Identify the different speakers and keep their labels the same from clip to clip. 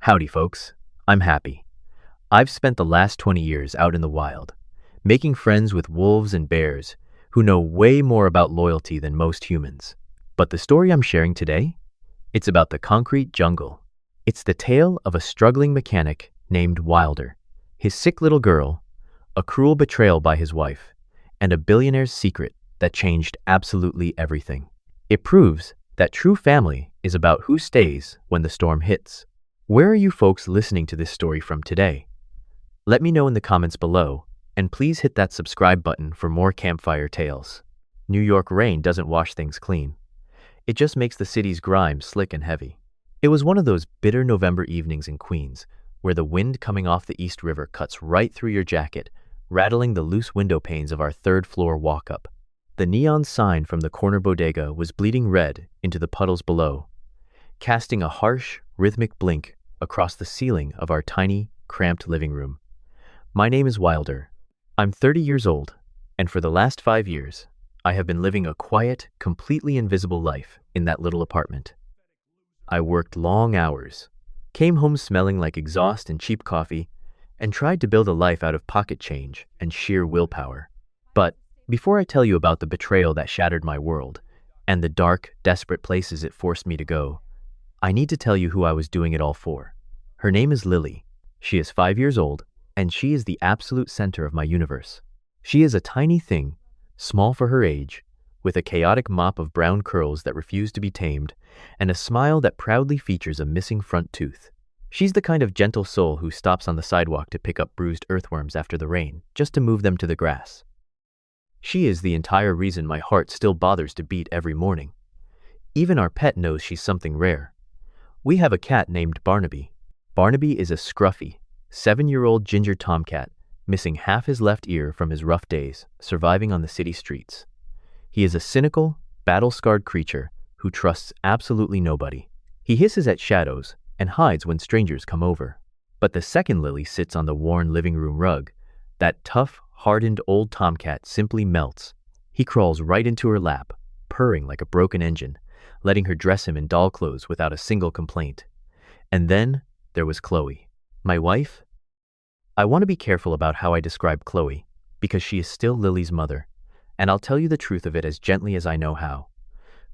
Speaker 1: Howdy, folks. I'm happy. I've spent the last 20 years out in the wild, making friends with wolves and bears who know way more about loyalty than most humans. But the story I'm sharing today, it's about the concrete jungle. It's the tale of a struggling mechanic named Wilder, his sick little girl, a cruel betrayal by his wife, and a billionaire's secret that changed absolutely everything. It proves that true family is about who stays when the storm hits. Where are you folks listening to this story from today? Let me know in the comments below, and please hit that subscribe button for more campfire tales. New York rain doesn't wash things clean. It just makes the city's grime slick and heavy. It was one of those bitter November evenings in Queens, where the wind coming off the East River cuts right through your jacket, rattling the loose window panes of our third-floor walk-up. The neon sign from the corner bodega was bleeding red into the puddles below, casting a harsh, rhythmic blink across the ceiling of our tiny, cramped living room. My name is Wilder. I'm 30 years old, and for the last 5 years, I have been living a quiet, completely invisible life in that little apartment. I worked long hours, came home smelling like exhaust and cheap coffee, and tried to build a life out of pocket change and sheer willpower. But before I tell you about the betrayal that shattered my world and the dark, desperate places it forced me to go, I need to tell you who I was doing it all for. Her name is Lily. She is 5 years old, and she is the absolute center of my universe. She is a tiny thing, small for her age, with a chaotic mop of brown curls that refuse to be tamed, and a smile that proudly features a missing front tooth. She's the kind of gentle soul who stops on the sidewalk to pick up bruised earthworms after the rain, just to move them to the grass. She is the entire reason my heart still bothers to beat every morning. Even our pet knows she's something rare. We have a cat named Barnaby. Barnaby is a scruffy, 7-year-old ginger tomcat, missing half his left ear from his rough days, surviving on the city streets. He is a cynical, battle-scarred creature who trusts absolutely nobody. He hisses at shadows and hides when strangers come over. But the second Lily sits on the worn living room rug, that tough, hardened old tomcat simply melts. He crawls right into her lap, purring like a broken engine, letting her dress him in doll clothes without a single complaint. And then there was Chloe, my wife. I want to be careful about how I describe Chloe, because she is still Lily's mother, and I'll tell you the truth of it as gently as I know how.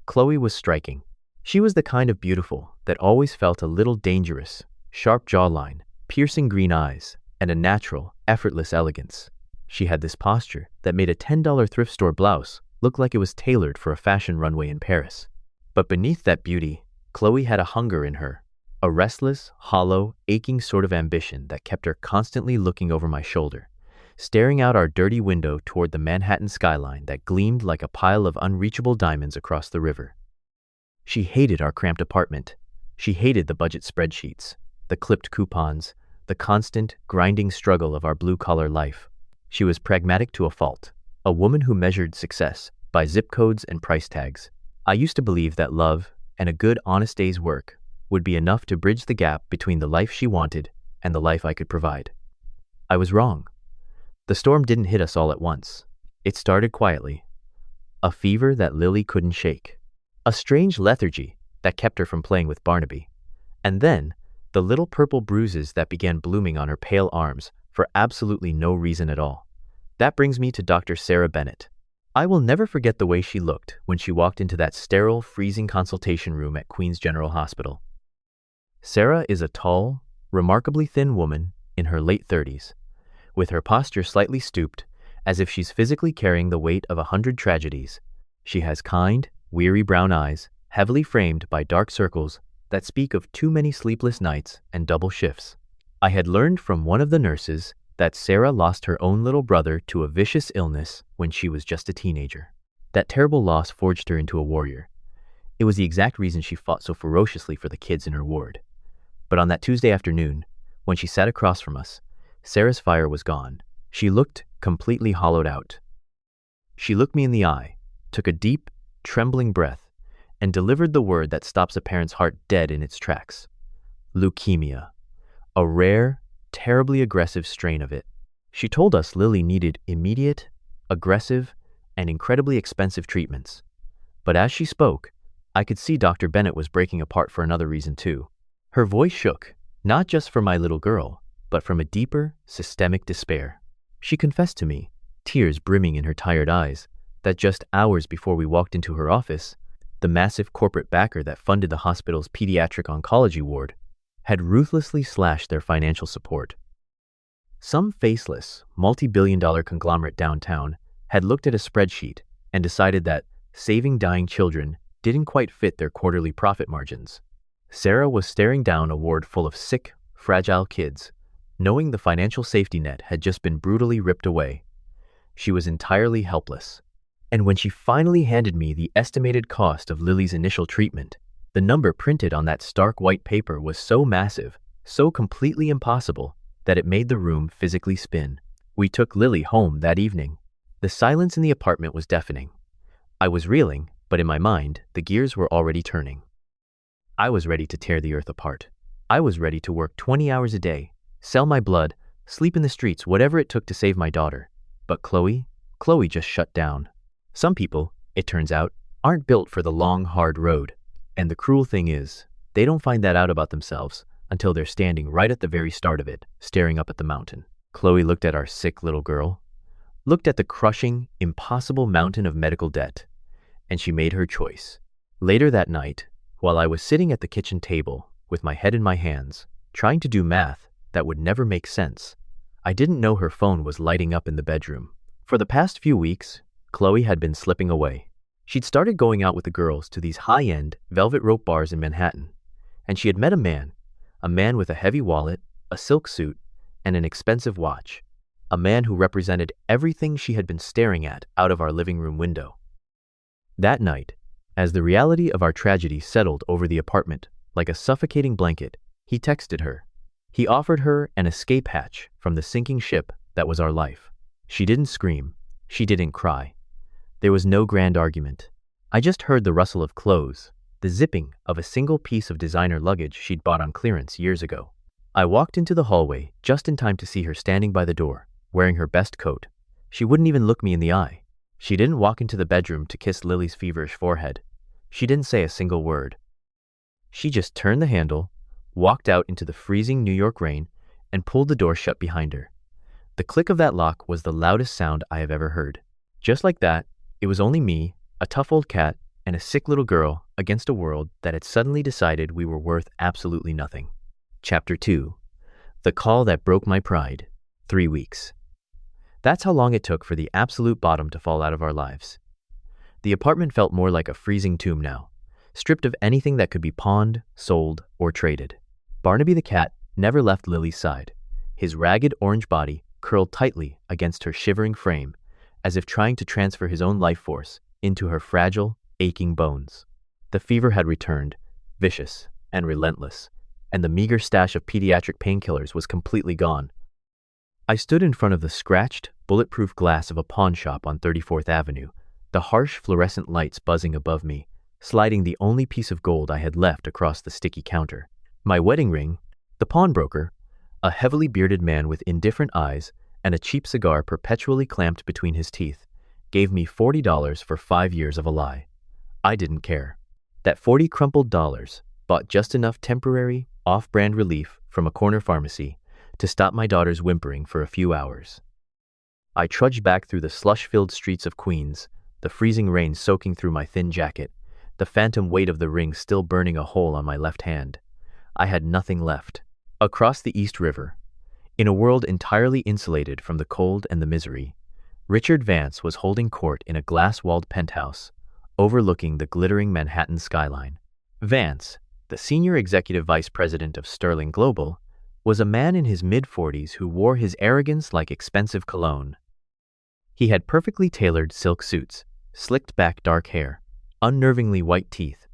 Speaker 1: Chloe was striking. She was the kind of beautiful that always felt a little dangerous, sharp jawline, piercing green eyes, and a natural, effortless elegance. She had this posture that made a $10 thrift store blouse look like it was tailored for a fashion runway in Paris. But beneath that beauty, Chloe had a hunger in her, a restless, hollow, aching sort of ambition that kept her constantly looking over my shoulder, staring out our dirty window toward the Manhattan skyline that gleamed like a pile of unreachable diamonds across the river. She hated our cramped apartment. She hated the budget spreadsheets, the clipped coupons, the constant, grinding struggle of our blue-collar life. She was pragmatic to a fault, a woman who measured success by zip codes and price tags. I used to believe that love and a good, honest day's work would be enough to bridge the gap between the life she wanted and the life I could provide. I was wrong. The storm didn't hit us all at once. It started quietly. A fever that Lily couldn't shake. A strange lethargy that kept her from playing with Barnaby. And then, the little purple bruises that began blooming on her pale arms for absolutely no reason at all. That brings me to Dr. Sarah Bennett. I will never forget the way she looked when she walked into that sterile, freezing consultation room at Queens General Hospital. Sarah is a tall, remarkably thin woman in her late 30s, with her posture slightly stooped, as if she's physically carrying the weight of 100 tragedies. She has kind, weary brown eyes, heavily framed by dark circles that speak of too many sleepless nights and double shifts. I had learned from one of the nurses that Sarah lost her own little brother to a vicious illness when she was just a teenager. That terrible loss forged her into a warrior. It was the exact reason she fought so ferociously for the kids in her ward. But on that Tuesday afternoon, when she sat across from us, Sarah's fire was gone. She looked completely hollowed out. She looked me in the eye, took a deep, trembling breath, and delivered the word that stops a parent's heart dead in its tracks. Leukemia. A rare, terribly aggressive strain of it. She told us Lily needed immediate, aggressive, and incredibly expensive treatments. But as she spoke, I could see Dr. Bennett was breaking apart for another reason too. Her voice shook, Not just for my little girl, but from a deeper, systemic despair. She confessed to me, tears brimming in her tired eyes, that just hours before we walked into her office, the massive corporate backer that funded the hospital's pediatric oncology ward had ruthlessly slashed their financial support. Some faceless, multi-billion-dollar conglomerate downtown had looked at a spreadsheet and decided that saving dying children didn't quite fit their quarterly profit margins. Sarah was staring down a ward full of sick, fragile kids, knowing the financial safety net had just been brutally ripped away. She was entirely helpless. And when she finally handed me the estimated cost of Lily's initial treatment, the number printed on that stark white paper was so massive, so completely impossible, that it made the room physically spin. We took Lily home that evening. The silence in the apartment was deafening. I was reeling, but in my mind, the gears were already turning. I was ready to tear the earth apart. I was ready to work 20 hours a day, sell my blood, sleep in the streets, whatever it took to save my daughter. But Chloe just shut down. Some people, it turns out, aren't built for the long, hard road. And the cruel thing is, they don't find that out about themselves until they're standing right at the very start of it, staring up at the mountain. Chloe looked at our sick little girl, looked at the crushing, impossible mountain of medical debt, and she made her choice. Later that night, while I was sitting at the kitchen table with my head in my hands, trying to do math that would never make sense, I didn't know her phone was lighting up in the bedroom. For the past few weeks, Chloe had been slipping away. She'd started going out with the girls to these high-end, velvet rope bars in Manhattan, and she had met a man with a heavy wallet, a silk suit, and an expensive watch, a man who represented everything she had been staring at out of our living room window. That night, as the reality of our tragedy settled over the apartment like a suffocating blanket, he texted her. He offered her an escape hatch from the sinking ship that was our life. She didn't scream. She didn't cry. There was no grand argument. I just heard the rustle of clothes, the zipping of a single piece of designer luggage she'd bought on clearance years ago. I walked into the hallway just in time to see her standing by the door, wearing her best coat. She wouldn't even look me in the eye. She didn't walk into the bedroom to kiss Lily's feverish forehead. She didn't say a single word. She just turned the handle, walked out into the freezing New York rain, and pulled the door shut behind her. The click of that lock was the loudest sound I have ever heard. Just like that, it was only me, a tough old cat, and a sick little girl against a world that had suddenly decided we were worth absolutely nothing. Chapter 2. The Call That Broke My Pride. 3 weeks. That's how long it took for the absolute bottom to fall out of our lives. The apartment felt more like a freezing tomb now, stripped of anything that could be pawned, sold, or traded. Barnaby the cat never left Lily's side, his ragged orange body curled tightly against her shivering frame, as if trying to transfer his own life force into her fragile, aching bones. The fever had returned, vicious and relentless, and the meager stash of pediatric painkillers was completely gone. I stood in front of the scratched, bulletproof glass of a pawn shop on 34th Avenue, the harsh fluorescent lights buzzing above me, sliding the only piece of gold I had left across the sticky counter. My wedding ring, the pawnbroker, a heavily bearded man with indifferent eyes and a cheap cigar perpetually clamped between his teeth, gave me $40 for 5 years of a lie. I didn't care. That 40 crumpled dollars bought just enough temporary, off-brand relief from a corner pharmacy to stop my daughter's whimpering for a few hours. I trudged back through the slush-filled streets of Queens, the freezing rain soaking through my thin jacket, the phantom weight of the ring still burning a hole on my left hand. I had nothing left. Across the East River, in a world entirely insulated from the cold and the misery, Richard Vance was holding court in a glass-walled penthouse, overlooking the glittering Manhattan skyline. Vance, the senior executive vice president of Sterling Global, was a man in his mid-40s who wore his arrogance like expensive cologne. He had perfectly tailored silk suits, slicked-back dark hair, unnervingly white teeth,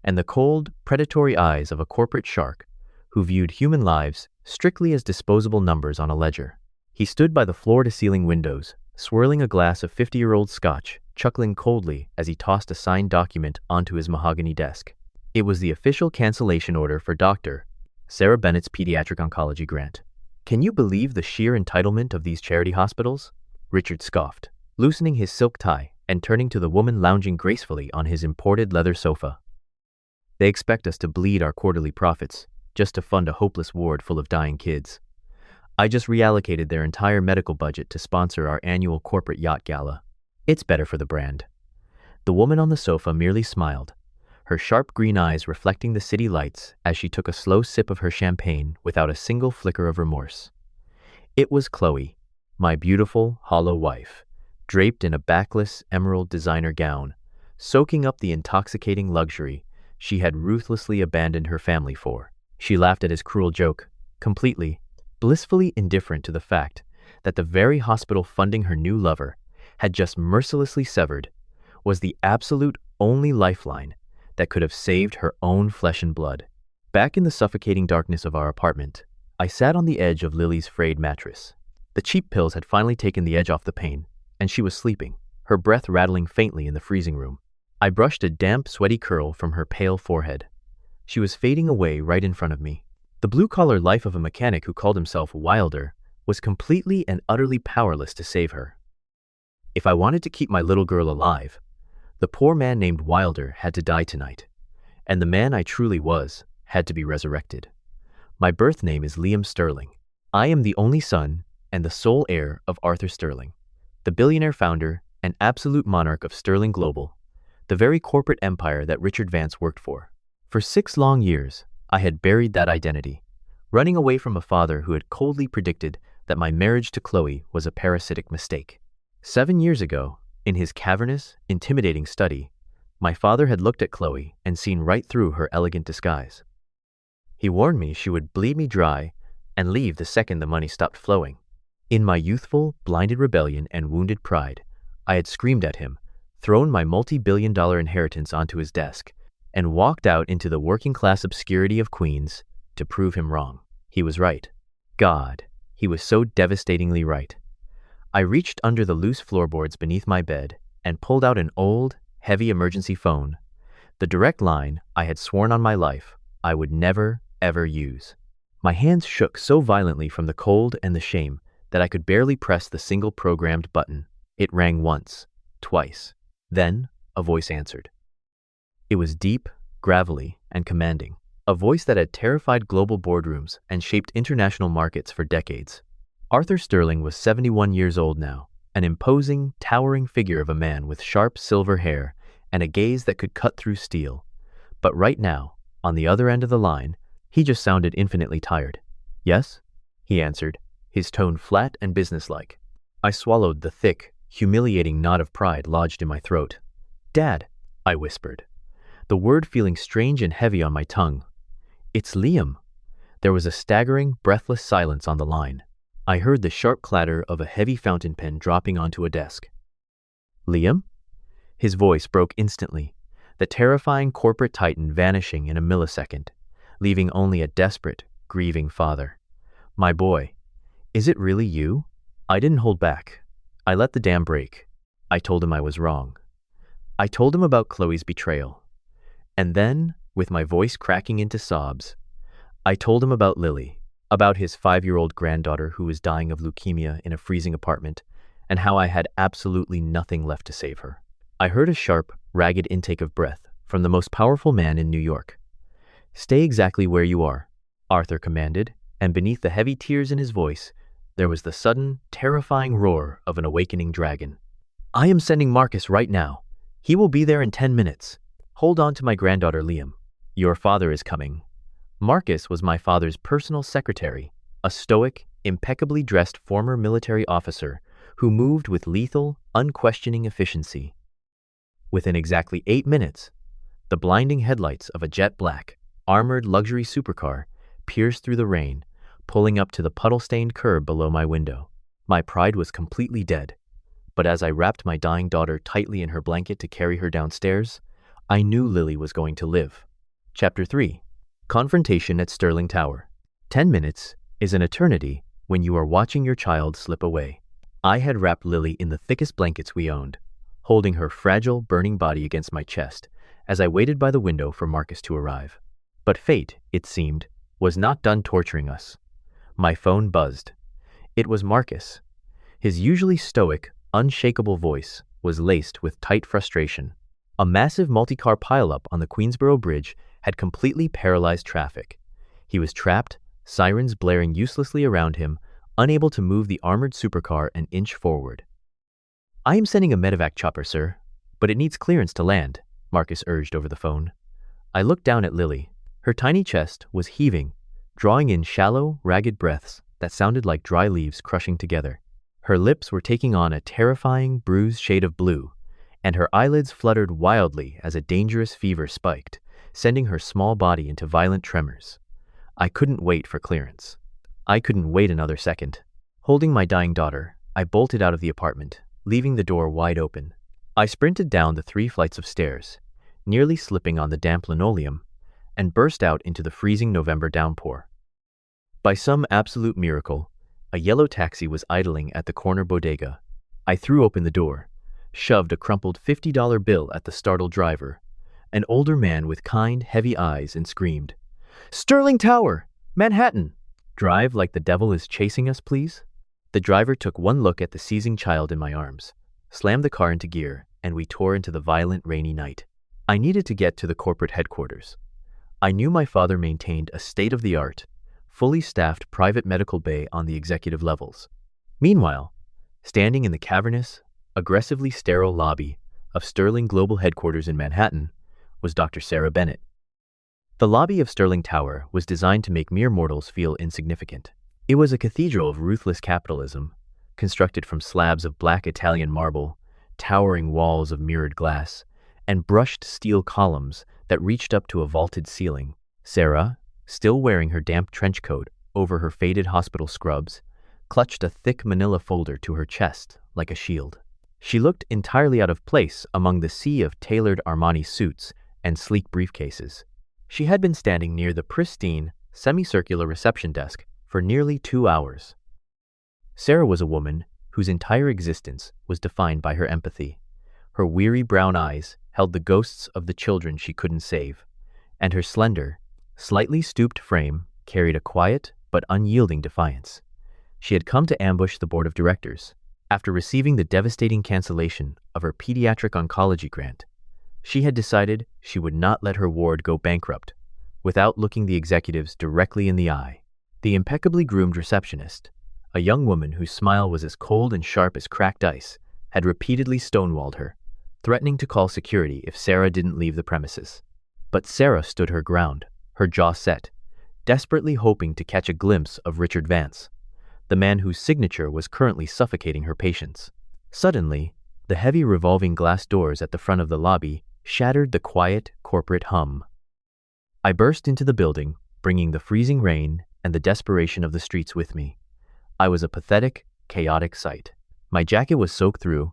Speaker 1: and the cold, predatory eyes of a corporate shark who viewed human lives strictly as disposable numbers on a ledger. He stood by the floor-to-ceiling windows, swirling a glass of 50-year-old scotch, chuckling coldly as he tossed a signed document onto his mahogany desk. It was the official cancellation order for Dr. Sarah Bennett's pediatric oncology grant. "Can you believe the sheer entitlement of these charity hospitals?" Richard scoffed, loosening his silk tie and turning to the woman lounging gracefully on his imported leather sofa. "They expect us to bleed our quarterly profits, just to fund a hopeless ward full of dying kids. I just reallocated their entire medical budget to sponsor our annual corporate yacht gala. It's better for the brand. The woman on the sofa merely smiled, her sharp green eyes reflecting the city lights as she took a slow sip of her champagne without a single flicker of remorse. It was Chloe, my beautiful, hollow wife, draped in a backless emerald designer gown, soaking up the intoxicating luxury she had ruthlessly abandoned her family for. She laughed at his cruel joke, completely, blissfully indifferent to the fact that the very hospital funding her new lover had just mercilessly severed was the absolute only lifeline that could have saved her own flesh and blood. Back in the suffocating darkness of our apartment, I sat on the edge of Lily's frayed mattress. The cheap pills had finally taken the edge off the pain, and she was sleeping, her breath rattling faintly in the freezing room. I brushed a damp, sweaty curl from her pale forehead. She was fading away right in front of me. The blue-collar life of a mechanic who called himself Wilder was completely and utterly powerless to save her. If I wanted to keep my little girl alive, the poor man named Wilder had to die tonight, and the man I truly was had to be resurrected. My birth name is Liam Sterling. I am the only son and the sole heir of Arthur Sterling, the billionaire founder and absolute monarch of Sterling Global, the very corporate empire that Richard Vance worked for. For 6 long years, I had buried that identity, running away from a father who had coldly predicted that my marriage to Chloe was a parasitic mistake. 7 years ago, in his cavernous, intimidating study, my father had looked at Chloe and seen right through her elegant disguise. He warned me she would bleed me dry and leave the second the money stopped flowing. In my youthful, blinded rebellion and wounded pride, I had screamed at him, thrown my multi-billion-dollar inheritance onto his desk, and walked out into the working-class obscurity of Queens to prove him wrong. He was right. God, he was so devastatingly right. I reached under the loose floorboards beneath my bed and pulled out an old, heavy emergency phone, the direct line I had sworn on my life I would never, ever use. My hands shook so violently from the cold and the shame that I could barely press the single programmed button. It rang once, twice. Then, a voice answered. It was deep, gravelly, and commanding, a voice that had terrified global boardrooms and shaped international markets for decades. Arthur Sterling was 71 years old now, an imposing, towering figure of a man with sharp silver hair and a gaze that could cut through steel. But right now, on the other end of the line, he just sounded infinitely tired. Yes? He answered, his tone flat and businesslike. I swallowed the thick, humiliating knot of pride lodged in my throat. Dad, I whispered, the word feeling strange and heavy on my tongue. It's Liam. There was a staggering, breathless silence on the line. I heard the sharp clatter of a heavy fountain pen dropping onto a desk. Liam? His voice broke instantly, the terrifying corporate titan vanishing in a millisecond, leaving only a desperate, grieving father. My boy, is it really you? I didn't hold back. I let the dam break. I told him I was wrong. I told him about Chloe's betrayal. And then, with my voice cracking into sobs, I told him about Lily, about his 5-year-old granddaughter who was dying of leukemia in a freezing apartment, and how I had absolutely nothing left to save her. I heard a sharp, ragged intake of breath from the most powerful man in New York. Stay exactly where you are, Arthur commanded, and beneath the heavy tears in his voice, there was the sudden, terrifying roar of an awakening dragon. I am sending Marcus right now. He will be there in 10 minutes. Hold on to my granddaughter, Liam. Your father is coming. Marcus was my father's personal secretary, a stoic, impeccably dressed former military officer who moved with lethal, unquestioning efficiency. Within exactly 8 minutes, the blinding headlights of a jet black, armored luxury supercar pierced through the rain, pulling up to the puddle-stained curb below my window. My pride was completely dead, but as I wrapped my dying daughter tightly in her blanket to carry her downstairs, I knew Lily was going to live. Chapter 3. Confrontation at Sterling Tower. 10 minutes is an eternity when you are watching your child slip away. I had wrapped Lily in the thickest blankets we owned, holding her fragile, burning body against my chest as I waited by the window for Marcus to arrive. But fate, it seemed, was not done torturing us. My phone buzzed. It was Marcus. His usually stoic, unshakable voice was laced with tight frustration. A massive multi-car pileup on the Queensboro Bridge had completely paralyzed traffic. He was trapped, sirens blaring uselessly around him, unable to move the armored supercar an inch forward. "I am sending a medevac chopper, sir, but it needs clearance to land," Marcus urged over the phone. I looked down at Lily. Her tiny chest was heaving, drawing in shallow, ragged breaths that sounded like dry leaves crushing together. Her lips were taking on a terrifying, bruised shade of blue, and her eyelids fluttered wildly as a dangerous fever spiked, sending her small body into violent tremors. I couldn't wait for clearance. I couldn't wait another second. Holding my dying daughter, I bolted out of the apartment, leaving the door wide open. I sprinted down the 3 flights of stairs, nearly slipping on the damp linoleum, and burst out into the freezing November downpour. By some absolute miracle, a yellow taxi was idling at the corner bodega. I threw open the door, shoved a crumpled $50 bill at the startled driver, an older man with kind, heavy eyes, and screamed, "Sterling Tower, Manhattan! Drive like the devil is chasing us, please." The driver took one look at the seizing child in my arms, slammed the car into gear, and we tore into the violent, rainy night. I needed to get to the corporate headquarters. I knew my father maintained a state-of-the-art, fully staffed private medical bay on the executive levels. Meanwhile, standing in the cavernous, aggressively sterile lobby of Sterling Global Headquarters in Manhattan was Dr. Sarah Bennett. The lobby of Sterling Tower was designed to make mere mortals feel insignificant. It was a cathedral of ruthless capitalism, constructed from slabs of black Italian marble, towering walls of mirrored glass, and brushed steel columns that reached up to a vaulted ceiling. Sarah, still wearing her damp trench coat over her faded hospital scrubs, clutched a thick manila folder to her chest like a shield. She looked entirely out of place among the sea of tailored Armani suits and sleek briefcases. She had been standing near the pristine, semicircular reception desk for nearly 2 hours. Sarah was a woman whose entire existence was defined by her empathy. Her weary brown eyes held the ghosts of the children she couldn't save, and her slender, slightly stooped frame carried a quiet but unyielding defiance. She had come to ambush the board of directors. After receiving the devastating cancellation of her pediatric oncology grant, she had decided she would not let her ward go bankrupt without looking the executives directly in the eye. The impeccably groomed receptionist, a young woman whose smile was as cold and sharp as cracked ice, had repeatedly stonewalled her, threatening to call security if Sarah didn't leave the premises. But Sarah stood her ground, her jaw set, desperately hoping to catch a glimpse of Richard Vance, the man whose signature was currently suffocating her patients. Suddenly, the heavy revolving glass doors at the front of the lobby shattered the quiet corporate hum. I burst into the building, bringing the freezing rain and the desperation of the streets with me. I was a pathetic, chaotic sight. My jacket was soaked through,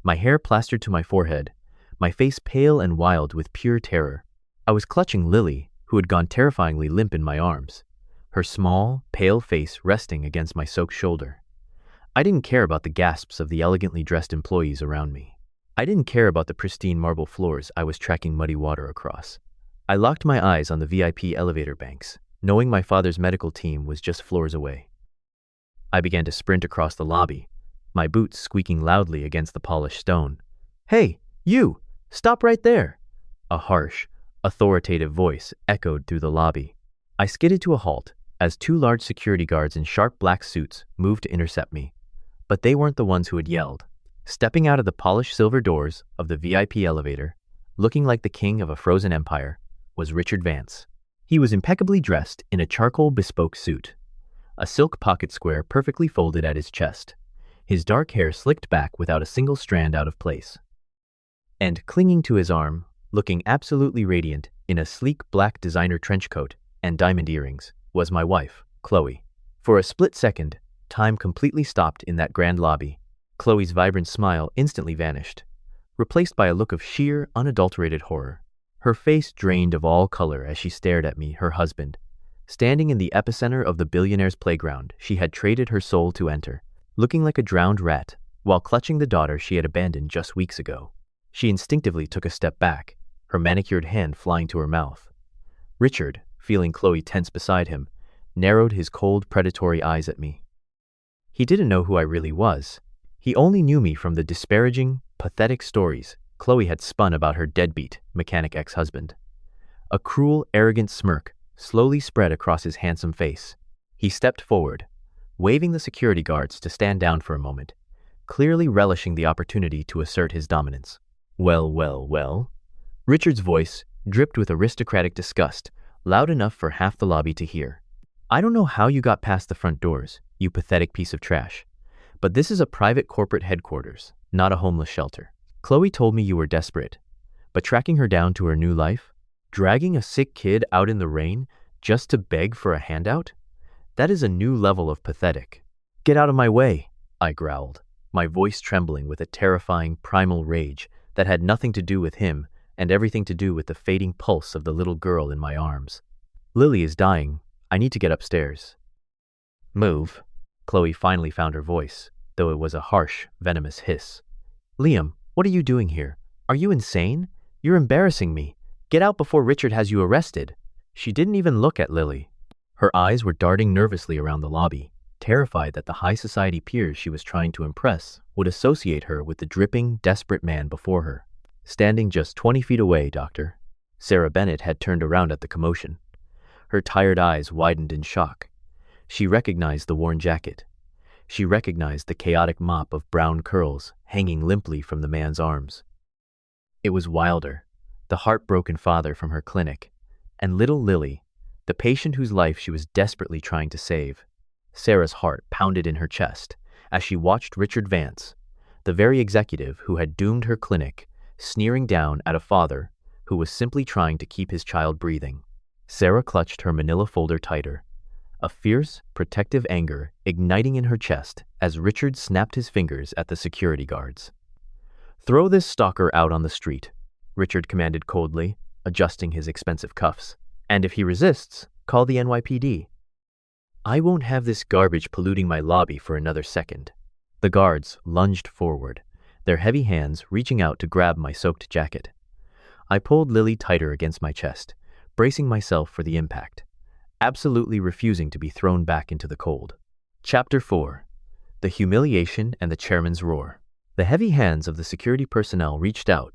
Speaker 1: my hair plastered to my forehead, my face pale and wild with pure terror. I was clutching Lily, who had gone terrifyingly limp in my arms, her small, pale face resting against my soaked shoulder. I didn't care about the gasps of the elegantly dressed employees around me. I didn't care about the pristine marble floors I was tracking muddy water across. I locked my eyes on the VIP elevator banks, knowing my father's medical team was just floors away. I began to sprint across the lobby, my boots squeaking loudly against the polished stone. "Hey, you! Stop right there!" A harsh, authoritative voice echoed through the lobby. I skidded to a halt as 2 large security guards in sharp black suits moved to intercept me. But they weren't the ones who had yelled. Stepping out of the polished silver doors of the VIP elevator, looking like the king of a frozen empire, was Richard Vance. He was impeccably dressed in a charcoal bespoke suit, a silk pocket square perfectly folded at his chest, his dark hair slicked back without a single strand out of place. And clinging to his arm, looking absolutely radiant in a sleek black designer trench coat and diamond earrings, was my wife, Chloe. For a split second, time completely stopped in that grand lobby. Chloe's vibrant smile instantly vanished, replaced by a look of sheer, unadulterated horror. Her face drained of all color as she stared at me, her husband, standing in the epicenter of the billionaire's playground she had traded her soul to enter, looking like a drowned rat while clutching the daughter she had abandoned just weeks ago. She instinctively took a step back, her manicured hand flying to her mouth. Richard, feeling Chloe tense beside him, narrowed his cold, predatory eyes at me. He didn't know who I really was. He only knew me from the disparaging, pathetic stories Chloe had spun about her deadbeat, mechanic ex-husband. A cruel, arrogant smirk slowly spread across his handsome face. He stepped forward, waving the security guards to stand down for a moment, clearly relishing the opportunity to assert his dominance. Well, well, well. Richard's voice dripped with aristocratic disgust, loud enough for half the lobby to hear. I don't know how you got past the front doors, you pathetic piece of trash. But this is a private corporate headquarters, not a homeless shelter. Chloe told me you were desperate. But tracking her down to her new life? Dragging a sick kid out in the rain just to beg for a handout? That is a new level of pathetic. Get out of my way, I growled, my voice trembling with a terrifying primal rage that had nothing to do with him and everything to do with the fading pulse of the little girl in my arms. Lily is dying. I need to get upstairs. Move. Chloe finally found her voice, though it was a harsh, venomous hiss. Liam, what are you doing here? Are you insane? You're embarrassing me. Get out before Richard has you arrested. She didn't even look at Lily. Her eyes were darting nervously around the lobby, terrified that the high society peers she was trying to impress would associate her with the dripping, desperate man before her. Standing just 20 feet away, Doctor. Sarah Bennett had turned around at the commotion. Her tired eyes widened in shock. She recognized the worn jacket. She recognized the chaotic mop of brown curls hanging limply from the man's arms. It was Wilder, the heartbroken father from her clinic, and little Lily, the patient whose life she was desperately trying to save. Sarah's heart pounded in her chest as she watched Richard Vance, the very executive who had doomed her clinic, sneering down at a father who was simply trying to keep his child breathing. Sarah clutched her manila folder tighter, a fierce, protective anger igniting in her chest as Richard snapped his fingers at the security guards. Throw this stalker out on the street, Richard commanded coldly, adjusting his expensive cuffs. And if he resists, call the NYPD. I won't have this garbage polluting my lobby for another second. The guards lunged forward, their heavy hands reaching out to grab my soaked jacket. I pulled Lily tighter against my chest, bracing myself for the impact, absolutely refusing to be thrown back into the cold. Chapter 4. The Humiliation and the Chairman's Roar. The heavy hands of the security personnel reached out,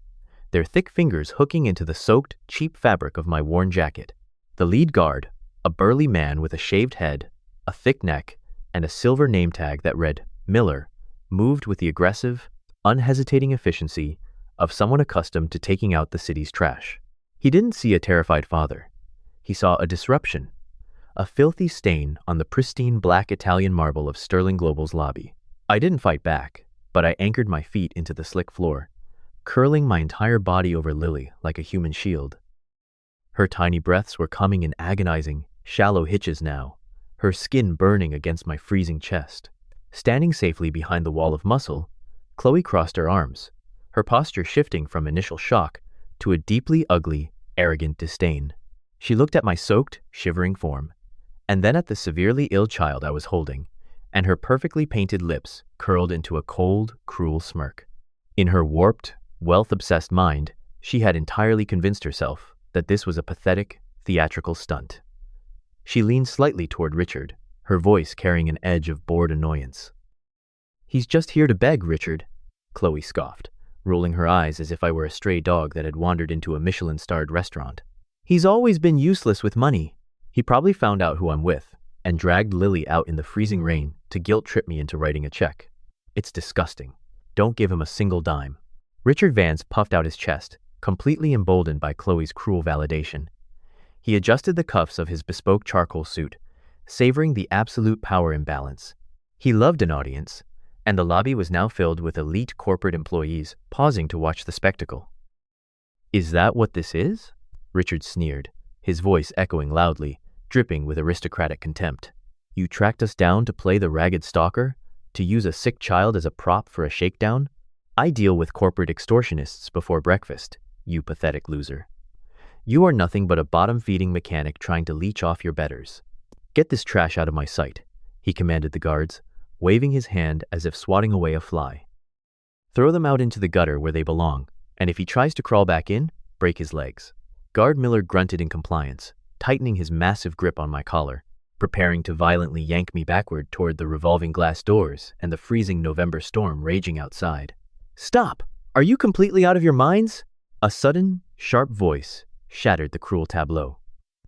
Speaker 1: their thick fingers hooking into the soaked, cheap fabric of my worn jacket. The lead guard, a burly man with a shaved head, a thick neck, and a silver name tag that read Miller, moved with the aggressive, unhesitating efficiency of someone accustomed to taking out the city's trash. He didn't see a terrified father. He saw a disruption, a filthy stain on the pristine black Italian marble of Sterling Global's lobby. I didn't fight back, but I anchored my feet into the slick floor, curling my entire body over Lily like a human shield. Her tiny breaths were coming in agonizing, shallow hitches now, her skin burning against my freezing chest. Standing safely behind the wall of muscle, Chloe crossed her arms, her posture shifting from initial shock to a deeply ugly, arrogant disdain. She looked at my soaked, shivering form, and then at the severely ill child I was holding, and her perfectly painted lips curled into a cold, cruel smirk. In her warped, wealth-obsessed mind, she had entirely convinced herself that this was a pathetic, theatrical stunt. She leaned slightly toward Richard, her voice carrying an edge of bored annoyance. He's just here to beg, Richard, Chloe scoffed, rolling her eyes as if I were a stray dog that had wandered into a Michelin-starred restaurant. He's always been useless with money. He probably found out who I'm with and dragged Lily out in the freezing rain to guilt-trip me into writing a check. It's disgusting. Don't give him a single dime. Richard Vance puffed out his chest, completely emboldened by Chloe's cruel validation. He adjusted the cuffs of his bespoke charcoal suit, savoring the absolute power imbalance. He loved an audience, and the lobby was now filled with elite corporate employees pausing to watch the spectacle. Is that what this is? Richard sneered, his voice echoing loudly, dripping with aristocratic contempt. You tracked us down to play the ragged stalker? To use a sick child as a prop for a shakedown? I deal with corporate extortionists before breakfast, you pathetic loser. You are nothing but a bottom-feeding mechanic trying to leech off your betters. Get this trash out of my sight, he commanded the guards, waving his hand as if swatting away a fly. Throw them out into the gutter where they belong, and if he tries to crawl back in, break his legs. Guard Miller grunted in compliance, tightening his massive grip on my collar, preparing to violently yank me backward toward the revolving glass doors and the freezing November storm raging outside. Stop! Are you completely out of your minds? A sudden, sharp voice shattered the cruel tableau.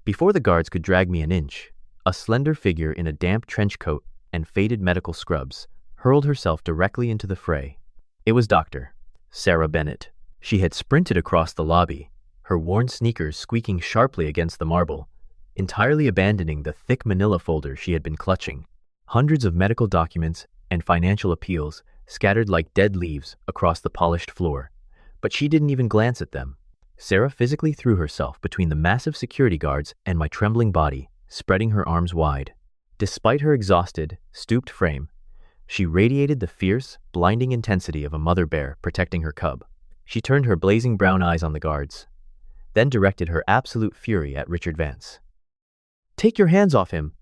Speaker 1: Before the guards could drag me an inch, a slender figure in a damp trench coat and faded medical scrubs hurled herself directly into the fray. It was Dr. Sarah Bennett. She had sprinted across the lobby, her worn sneakers squeaking sharply against the marble, entirely abandoning the thick manila folder she had been clutching. Hundreds of medical documents and financial appeals scattered like dead leaves across the polished floor, but she didn't even glance at them. Sarah physically threw herself between the massive security guards and my trembling body, spreading her arms wide. Despite her exhausted, stooped frame, she radiated the fierce, blinding intensity of a mother bear protecting her cub. She turned her blazing brown eyes on the guards, then directed her absolute fury at Richard Vance. "Take your hands off him!"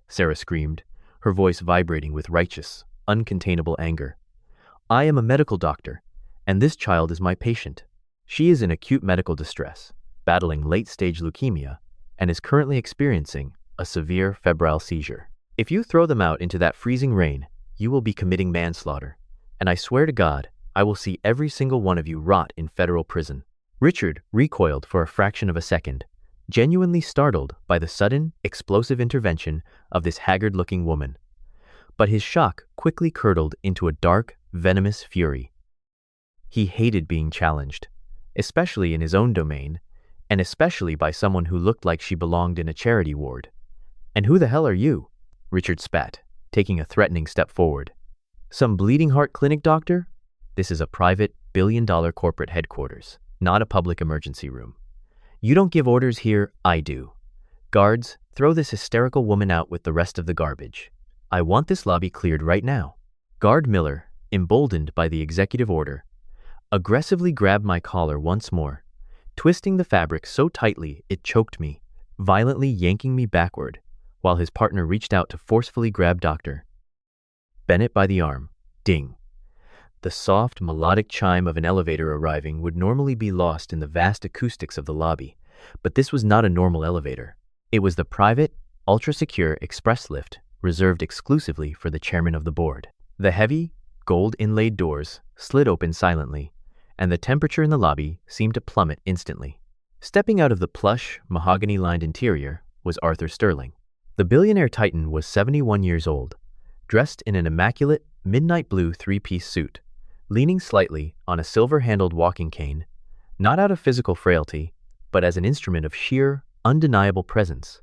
Speaker 1: Sarah screamed, her voice vibrating with righteous, uncontainable anger. "I am a medical doctor, and this child is my patient. She is in acute medical distress, battling late-stage leukemia, and is currently experiencing a severe febrile seizure. If you throw them out into that freezing rain, you will be committing manslaughter, and I swear to God, I will see every single one of you rot in federal prison." Richard recoiled for a fraction of a second, genuinely startled by the sudden, explosive intervention of this haggard-looking woman. But his shock quickly curdled into a dark, venomous fury. He hated being challenged, especially in his own domain, and especially by someone who looked like she belonged in a charity ward. "And who the hell are you?" Richard spat, taking a threatening step forward. "Some bleeding heart clinic doctor? This is a private, billion-dollar corporate headquarters, not a public emergency room. You don't give orders here, I do. Guards, throw this hysterical woman out with the rest of the garbage. I want this lobby cleared right now." Guard Miller, emboldened by the executive order, aggressively grabbed my collar once more, twisting the fabric so tightly it choked me, violently yanking me backward, while his partner reached out to forcefully grab Dr. Bennett by the arm. Ding. The soft, melodic chime of an elevator arriving would normally be lost in the vast acoustics of the lobby, but this was not a normal elevator. It was the private, ultra-secure express lift reserved exclusively for the chairman of the board. The heavy, gold-inlaid doors slid open silently, and the temperature in the lobby seemed to plummet instantly. Stepping out of the plush, mahogany-lined interior was Arthur Sterling. The billionaire titan was 71 years old, dressed in an immaculate, midnight blue three-piece suit, leaning slightly on a silver-handled walking cane, not out of physical frailty, but as an instrument of sheer, undeniable presence.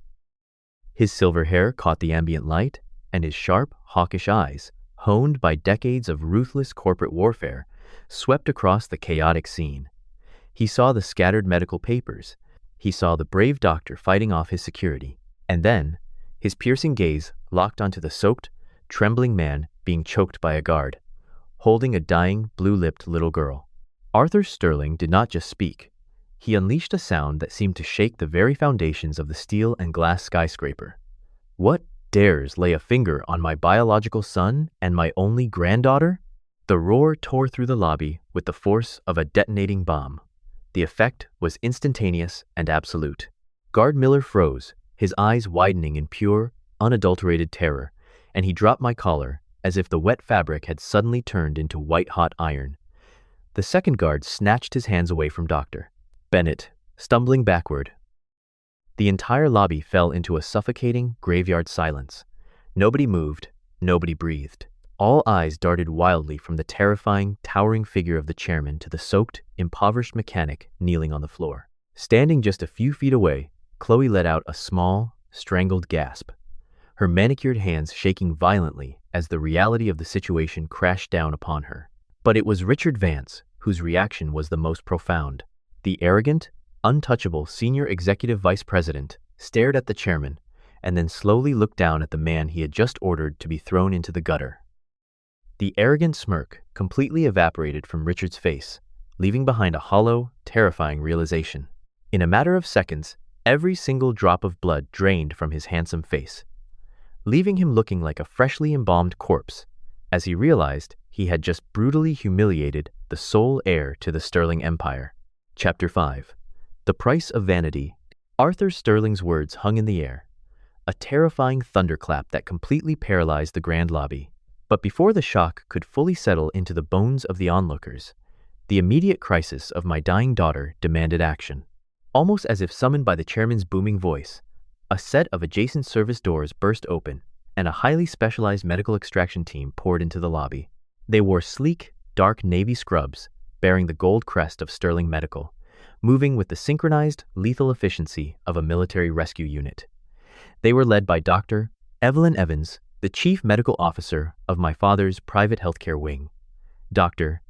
Speaker 1: His silver hair caught the ambient light, and his sharp, hawkish eyes, honed by decades of ruthless corporate warfare, swept across the chaotic scene. He saw the scattered medical papers. He saw the brave doctor fighting off his security. And then, his piercing gaze locked onto the soaked, trembling man being choked by a guard, holding a dying, blue-lipped little girl. Arthur Sterling did not just speak. He unleashed a sound that seemed to shake the very foundations of the steel and glass skyscraper. "What dares lay a finger on my biological son and my only granddaughter?" The roar tore through the lobby with the force of a detonating bomb. The effect was instantaneous and absolute. Guard Miller froze, his eyes widening in pure, unadulterated terror, and he dropped my collar as if the wet fabric had suddenly turned into white-hot iron. The second guard snatched his hands away from Dr. Bennett, stumbling backward. The entire lobby fell into a suffocating, graveyard silence. Nobody moved, nobody breathed. All eyes darted wildly from the terrifying, towering figure of the chairman to the soaked, impoverished mechanic kneeling on the floor. Standing just a few feet away, Chloe let out a small, strangled gasp, her manicured hands shaking violently as the reality of the situation crashed down upon her. But it was Richard Vance whose reaction was the most profound. The arrogant, untouchable senior executive vice president stared at the chairman and then slowly looked down at the man he had just ordered to be thrown into the gutter. The arrogant smirk completely evaporated from Richard's face, leaving behind a hollow, terrifying realization. In a matter of seconds, every single drop of blood drained from his handsome face, leaving him looking like a freshly embalmed corpse, as he realized he had just brutally humiliated the sole heir to the Sterling Empire. Chapter 5. The Price of Vanity. Arthur Sterling's words hung in the air, a terrifying thunderclap that completely paralyzed the grand lobby. But before the shock could fully settle into the bones of the onlookers, the immediate crisis of my dying daughter demanded action. Almost as if summoned by the chairman's booming voice, a set of adjacent service doors burst open, and a highly specialized medical extraction team poured into the lobby. They wore sleek, dark navy scrubs, bearing the gold crest of Sterling Medical, moving with the synchronized, lethal efficiency of a military rescue unit. They were led by Dr. Evelyn Evans, the chief medical officer of my father's private healthcare wing. Dr.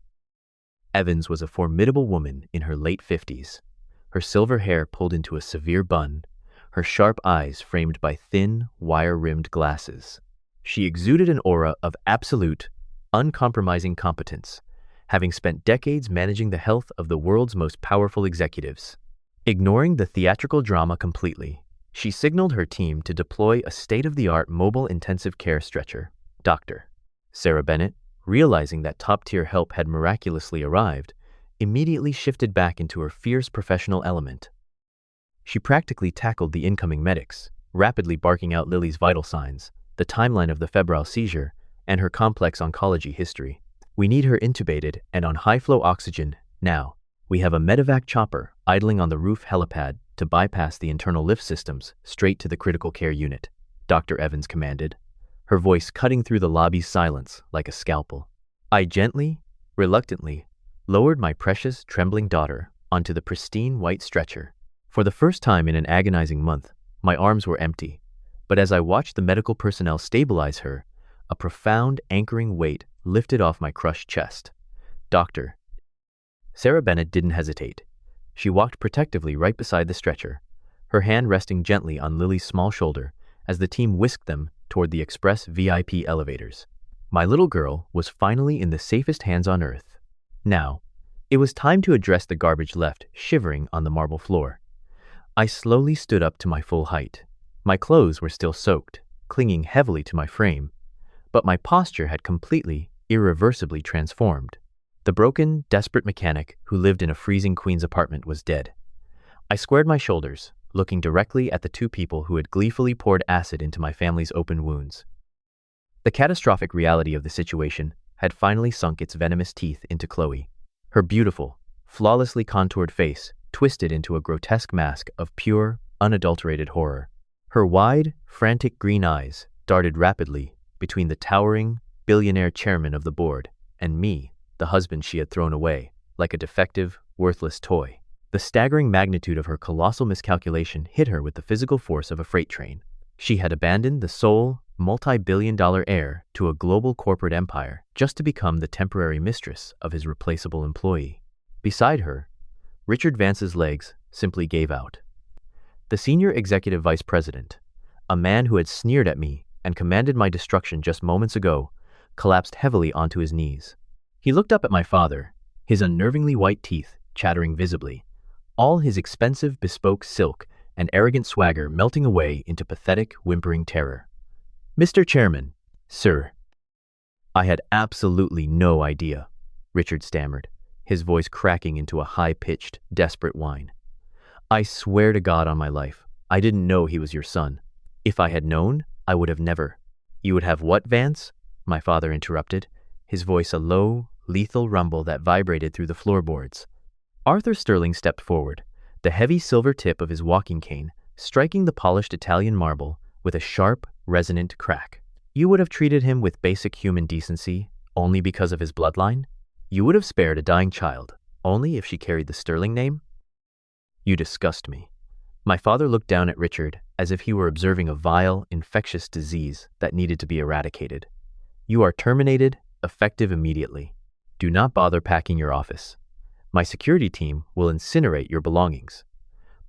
Speaker 1: Evans was a formidable woman in her late 50s, her silver hair pulled into a severe bun, her sharp eyes framed by thin, wire-rimmed glasses. She exuded an aura of absolute, uncompromising competence, having spent decades managing the health of the world's most powerful executives. Ignoring the theatrical drama completely, she signaled her team to deploy a state-of-the-art mobile intensive care stretcher. Dr. Sarah Bennett, realizing that top-tier help had miraculously arrived, immediately shifted back into her fierce professional element. She practically tackled the incoming medics, rapidly barking out Lily's vital signs, the timeline of the febrile seizure, and her complex oncology history. We need her intubated and on high-flow oxygen now. We have a medevac chopper idling on the roof helipad to bypass the internal lift systems straight to the critical care unit, Dr. Evans commanded, her voice cutting through the lobby's silence like a scalpel. I gently, reluctantly, lowered my precious, trembling daughter onto the pristine white stretcher. For the first time in an agonizing month, my arms were empty, but as I watched the medical personnel stabilize her, a profound, anchoring weight lifted off my crushed chest. Dr. Sarah Bennett didn't hesitate. She walked protectively right beside the stretcher, her hand resting gently on Lily's small shoulder as the team whisked them toward the express VIP elevators. My little girl was finally in the safest hands on earth. Now, it was time to address the garbage left shivering on the marble floor. I slowly stood up to my full height. My clothes were still soaked, clinging heavily to my frame, but my posture had completely, irreversibly transformed. The broken, desperate mechanic who lived in a freezing Queens apartment was dead. I squared my shoulders, looking directly at the two people who had gleefully poured acid into my family's open wounds. The catastrophic reality of the situation had finally sunk its venomous teeth into Chloe. Her beautiful, flawlessly contoured face twisted into a grotesque mask of pure, unadulterated horror. Her wide, frantic green eyes darted rapidly between the towering, billionaire chairman of the board and me, the husband she had thrown away, like a defective, worthless toy. The staggering magnitude of her colossal miscalculation hit her with the physical force of a freight train. She had abandoned the sole, multi-billion-dollar heir to a global corporate empire just to become the temporary mistress of his replaceable employee. Beside her, Richard Vance's legs simply gave out. The senior executive vice president, a man who had sneered at me and commanded my destruction just moments ago, collapsed heavily onto his knees. He looked up at my father, his unnervingly white teeth chattering visibly, all his expensive bespoke silk and arrogant swagger melting away into pathetic, whimpering terror. Mr. Chairman, sir. I had absolutely no idea, Richard stammered, his voice cracking into a high-pitched, desperate whine. I swear to God on my life, I didn't know he was your son. If I had known, I would have never. You would have what, Vance? My father interrupted, his voice a low, lethal rumble that vibrated through the floorboards. Arthur Sterling stepped forward, the heavy silver tip of his walking cane striking the polished Italian marble with a sharp, resonant crack. You would have treated him with basic human decency only because of his bloodline? You would have spared a dying child only if she carried the Sterling name? You disgust me. My father looked down at Richard as if he were observing a vile, infectious disease that needed to be eradicated. You are terminated, effective immediately. Do not bother packing your office. My security team will incinerate your belongings.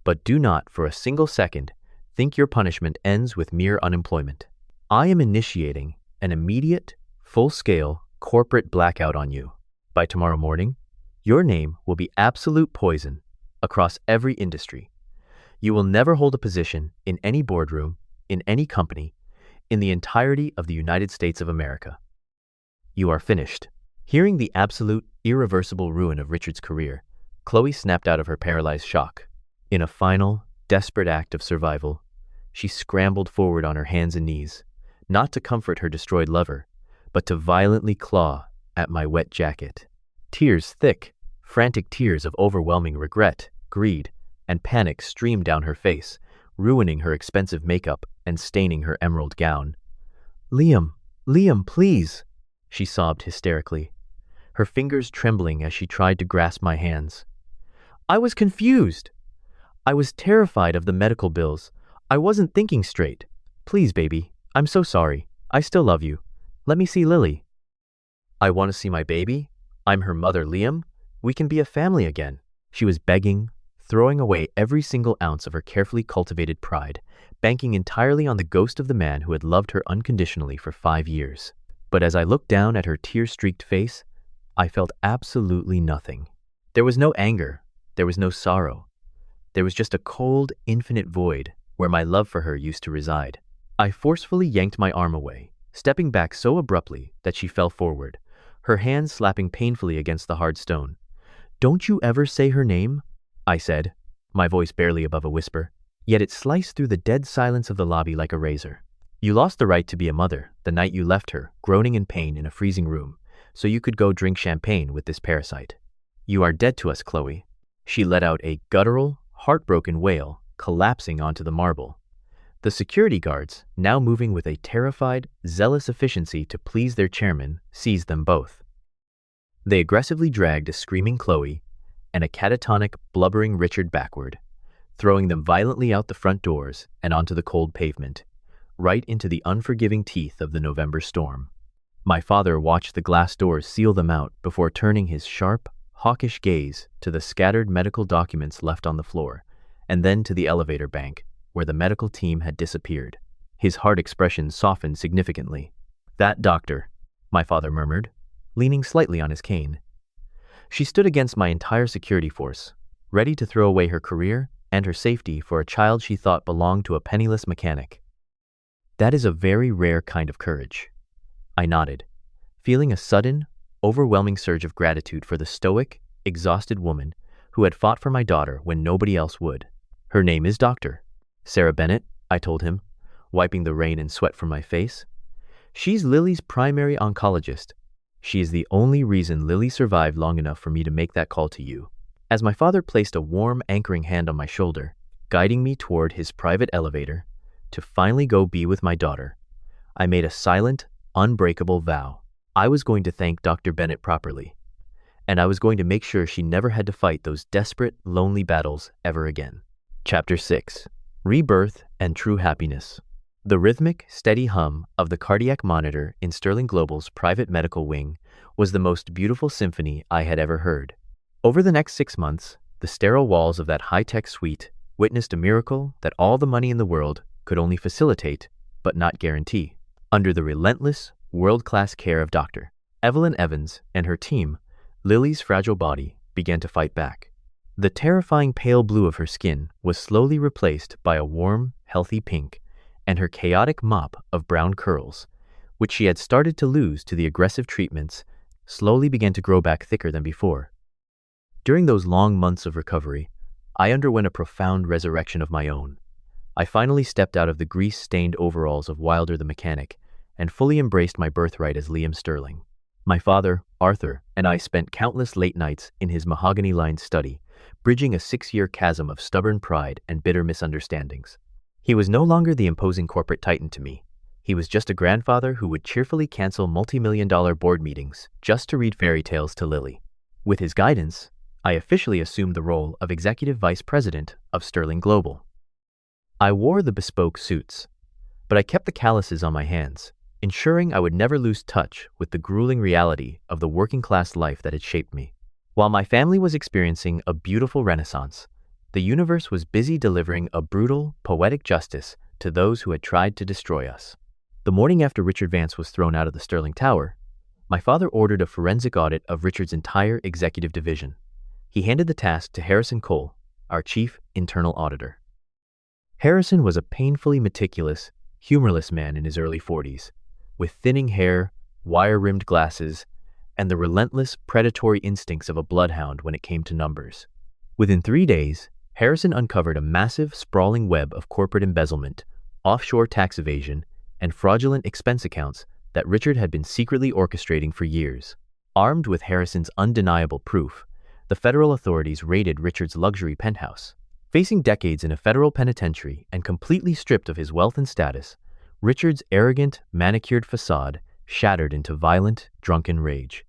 Speaker 1: But do not, for a single second, think your punishment ends with mere unemployment. I am initiating an immediate, full-scale corporate blackout on you. By tomorrow morning, your name will be absolute poison across every industry. You will never hold a position in any boardroom, in any company, in the entirety of the United States of America. You are finished. Hearing the absolute, irreversible ruin of Richard's career, Chloe snapped out of her paralyzed shock. In a final, desperate act of survival, she scrambled forward on her hands and knees, not to comfort her destroyed lover, but to violently claw at my wet jacket. Tears thick, frantic tears of overwhelming regret, greed, and panic streamed down her face, ruining her expensive makeup and staining her emerald gown. "Liam, Liam, please," she sobbed hysterically, her fingers trembling as she tried to grasp my hands. I was confused. I was terrified of the medical bills. I wasn't thinking straight. "Please, baby, I'm so sorry. I still love you. Let me see Lily." "I want to see my baby. I'm her mother, Liam. We can be a family again," she was begging, throwing away every single ounce of her carefully cultivated pride, banking entirely on the ghost of the man who had loved her unconditionally for 5 years. But as I looked down at her tear-streaked face, I felt absolutely nothing. There was no anger. There was no sorrow. There was just a cold, infinite void where my love for her used to reside. I forcefully yanked my arm away, stepping back so abruptly that she fell forward, her hands slapping painfully against the hard stone. "Don't you ever say her name?" I said, my voice barely above a whisper, yet it sliced through the dead silence of the lobby like a razor. "You lost the right to be a mother the night you left her, groaning in pain in a freezing room, so you could go drink champagne with this parasite. You are dead to us, Chloe." She let out a guttural, heartbroken wail, collapsing onto the marble. The security guards, now moving with a terrified, zealous efficiency to please their chairman, seized them both. They aggressively dragged a screaming Chloe and a catatonic, blubbering Richard backward, throwing them violently out the front doors and onto the cold pavement, right into the unforgiving teeth of the November storm. My father watched the glass doors seal them out before turning his sharp, hawkish gaze to the scattered medical documents left on the floor, and then to the elevator bank, where the medical team had disappeared. His hard expression softened significantly. "That doctor," my father murmured, leaning slightly on his cane. She stood against my entire security force, ready to throw away her career and her safety for a child she thought belonged to a penniless mechanic. "That is a very rare kind of courage." I nodded, feeling a sudden, overwhelming surge of gratitude for the stoic, exhausted woman who had fought for my daughter when nobody else would. "Her name is Dr. Sarah Bennett," I told him, wiping the rain and sweat from my face. "She's Lily's primary oncologist. She is the only reason Lily survived long enough for me to make that call to you." As my father placed a warm, anchoring hand on my shoulder, guiding me toward his private elevator to finally go be with my daughter, I made a silent, unbreakable vow. I was going to thank Dr. Bennett properly, and I was going to make sure she never had to fight those desperate, lonely battles ever again. Chapter 6. Rebirth and True Happiness. The rhythmic, steady hum of the cardiac monitor in Sterling Global's private medical wing was the most beautiful symphony I had ever heard. Over the next 6 months, the sterile walls of that high-tech suite witnessed a miracle that all the money in the world could only facilitate, but not guarantee. Under the relentless, world-class care of Dr. Evelyn Evans and her team, Lily's fragile body began to fight back. The terrifying pale blue of her skin was slowly replaced by a warm, healthy pink, and her chaotic mop of brown curls, which she had started to lose to the aggressive treatments, slowly began to grow back thicker than before. During those long months of recovery, I underwent a profound resurrection of my own. I finally stepped out of the grease-stained overalls of Wilder the mechanic and fully embraced my birthright as Liam Sterling. My father, Arthur, and I spent countless late nights in his mahogany-lined study, bridging a 6-year chasm of stubborn pride and bitter misunderstandings. He was no longer the imposing corporate titan to me. He was just a grandfather who would cheerfully cancel multi-million-dollar board meetings just to read fairy tales to Lily. With his guidance, I officially assumed the role of Executive Vice President of Sterling Global. I wore the bespoke suits, but I kept the calluses on my hands, ensuring I would never lose touch with the grueling reality of the working-class life that had shaped me. While my family was experiencing a beautiful renaissance, the universe was busy delivering a brutal, poetic justice to those who had tried to destroy us. The morning after Richard Vance was thrown out of the Sterling Tower, my father ordered a forensic audit of Richard's entire executive division. He handed the task to Harrison Cole, our chief internal auditor. Harrison was a painfully meticulous, humorless man in his early 40s, with thinning hair, wire-rimmed glasses, and the relentless, predatory instincts of a bloodhound when it came to numbers. Within 3 days, Harrison uncovered a massive, sprawling web of corporate embezzlement, offshore tax evasion, and fraudulent expense accounts that Richard had been secretly orchestrating for years. Armed with Harrison's undeniable proof, the federal authorities raided Richard's luxury penthouse, Facing decades in a federal penitentiary and completely stripped of his wealth and status, Richard's arrogant, manicured facade shattered into violent, drunken rage.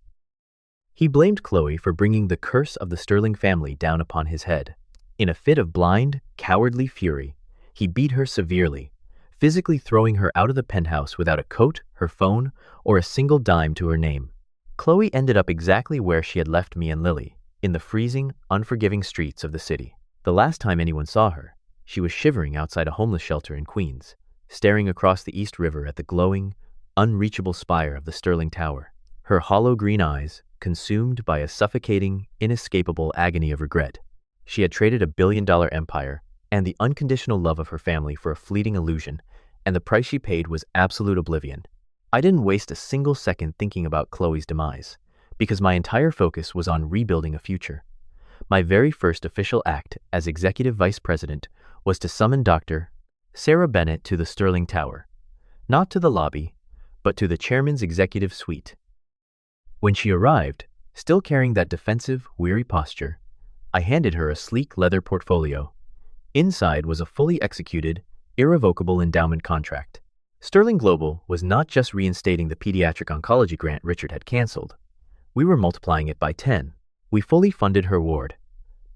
Speaker 1: He blamed Chloe for bringing the curse of the Sterling family down upon his head. In a fit of blind, cowardly fury, he beat her severely, physically throwing her out of the penthouse without a coat, her phone, or a single dime to her name. Chloe ended up exactly where she had left me and Lily, in the freezing, unforgiving streets of the city. The last time anyone saw her, she was shivering outside a homeless shelter in Queens, staring across the East River at the glowing, unreachable spire of the Sterling Tower, her hollow green eyes consumed by a suffocating, inescapable agony of regret. She had traded a billion-dollar empire and the unconditional love of her family for a fleeting illusion, and the price she paid was absolute oblivion. I didn't waste a single second thinking about Chloe's demise, because my entire focus was on rebuilding a future. My very first official act as executive vice president was to summon Dr. Sarah Bennett to the Sterling Tower, not to the lobby, but to the chairman's executive suite. When she arrived, still carrying that defensive, weary posture, I handed her a sleek leather portfolio. Inside was a fully executed, irrevocable endowment contract. Sterling Global was not just reinstating the pediatric oncology grant Richard had canceled. We were multiplying it by 10. We fully funded her ward,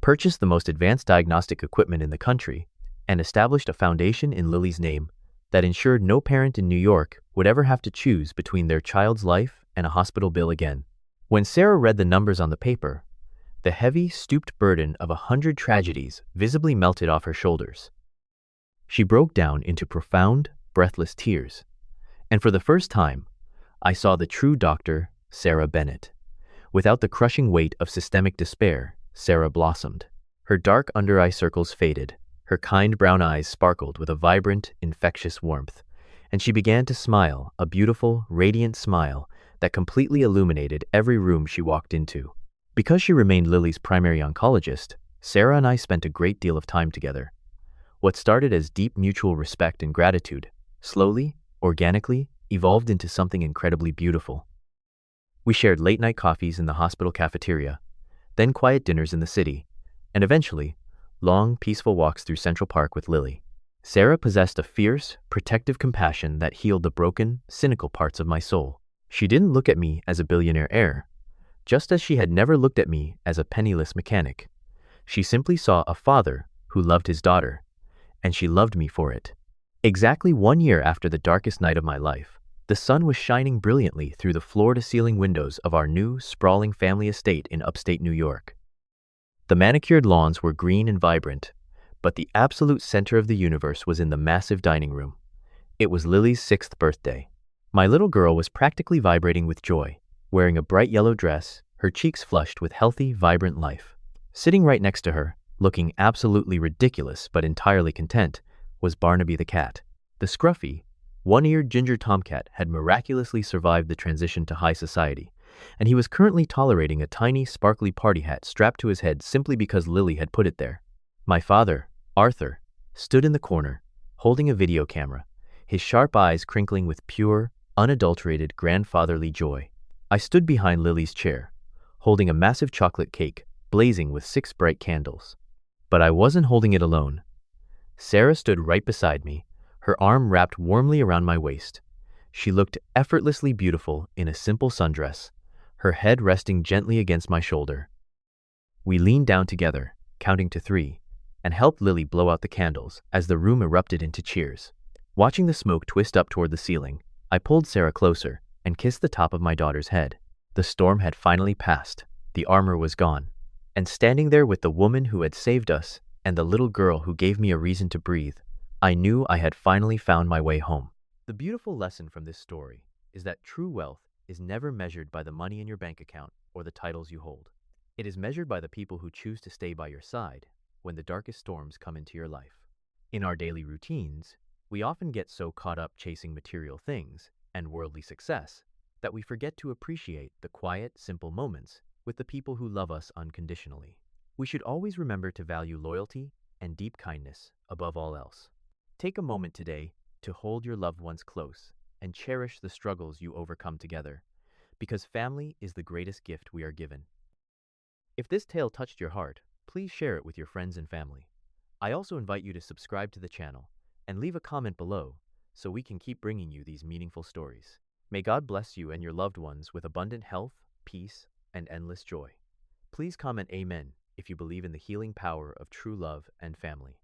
Speaker 1: purchased the most advanced diagnostic equipment in the country, and established a foundation in Lily's name that ensured no parent in New York would ever have to choose between their child's life and a hospital bill again. When Sarah read the numbers on the paper, the heavy, stooped burden of 100 tragedies visibly melted off her shoulders. She broke down into profound, breathless tears, and for the first time, I saw the true Dr. Sarah Bennett. Without the crushing weight of systemic despair, Sarah blossomed. Her dark under-eye circles faded, her kind brown eyes sparkled with a vibrant, infectious warmth, and she began to smile, a beautiful, radiant smile that completely illuminated every room she walked into. Because she remained Lily's primary oncologist, Sarah and I spent a great deal of time together. What started as deep mutual respect and gratitude, slowly, organically, evolved into something incredibly beautiful. We shared late-night coffees in the hospital cafeteria, then quiet dinners in the city, and eventually, long, peaceful walks through Central Park with Lily. Sarah possessed a fierce, protective compassion that healed the broken, cynical parts of my soul. She didn't look at me as a billionaire heir, just as she had never looked at me as a penniless mechanic. She simply saw a father who loved his daughter, and she loved me for it. Exactly 1 year after the darkest night of my life, the sun was shining brilliantly through the floor-to-ceiling windows of our new, sprawling family estate in upstate New York. The manicured lawns were green and vibrant, but the absolute center of the universe was in the massive dining room. It was Lily's 6th birthday. My little girl was practically vibrating with joy, wearing a bright yellow dress, her cheeks flushed with healthy, vibrant life. Sitting right next to her, looking absolutely ridiculous but entirely content, was Barnaby the cat. The scruffy, one-eared ginger tomcat had miraculously survived the transition to high society, and he was currently tolerating a tiny, sparkly party hat strapped to his head simply because Lily had put it there. My father, Arthur, stood in the corner, holding a video camera, his sharp eyes crinkling with pure, unadulterated grandfatherly joy. I stood behind Lily's chair, holding a massive chocolate cake, blazing with 6 bright candles. But I wasn't holding it alone. Sarah stood right beside me, her arm wrapped warmly around my waist. She looked effortlessly beautiful in a simple sundress, her head resting gently against my shoulder. We leaned down together, counting to 3, and helped Lily blow out the candles as the room erupted into cheers. Watching the smoke twist up toward the ceiling, I pulled Sarah closer and kissed the top of my daughter's head. The storm had finally passed, the armor was gone, and standing there with the woman who had saved us and the little girl who gave me a reason to breathe, I knew I had finally found my way home. The beautiful lesson from this story is that true wealth is never measured by the money in your bank account or the titles you hold. It is measured by the people who choose to stay by your side when the darkest storms come into your life. In our daily routines, we often get so caught up chasing material things and worldly success that we forget to appreciate the quiet, simple moments with the people who love us unconditionally. We should always remember to value loyalty and deep kindness above all else. Take a moment today to hold your loved ones close and cherish the struggles you overcome together, because family is the greatest gift we are given. If this tale touched your heart, please share it with your friends and family. I also invite you to subscribe to the channel and leave a comment below so we can keep bringing you these meaningful stories. May God bless you and your loved ones with abundant health, peace, and endless joy. Please comment Amen if you believe in the healing power of true love and family.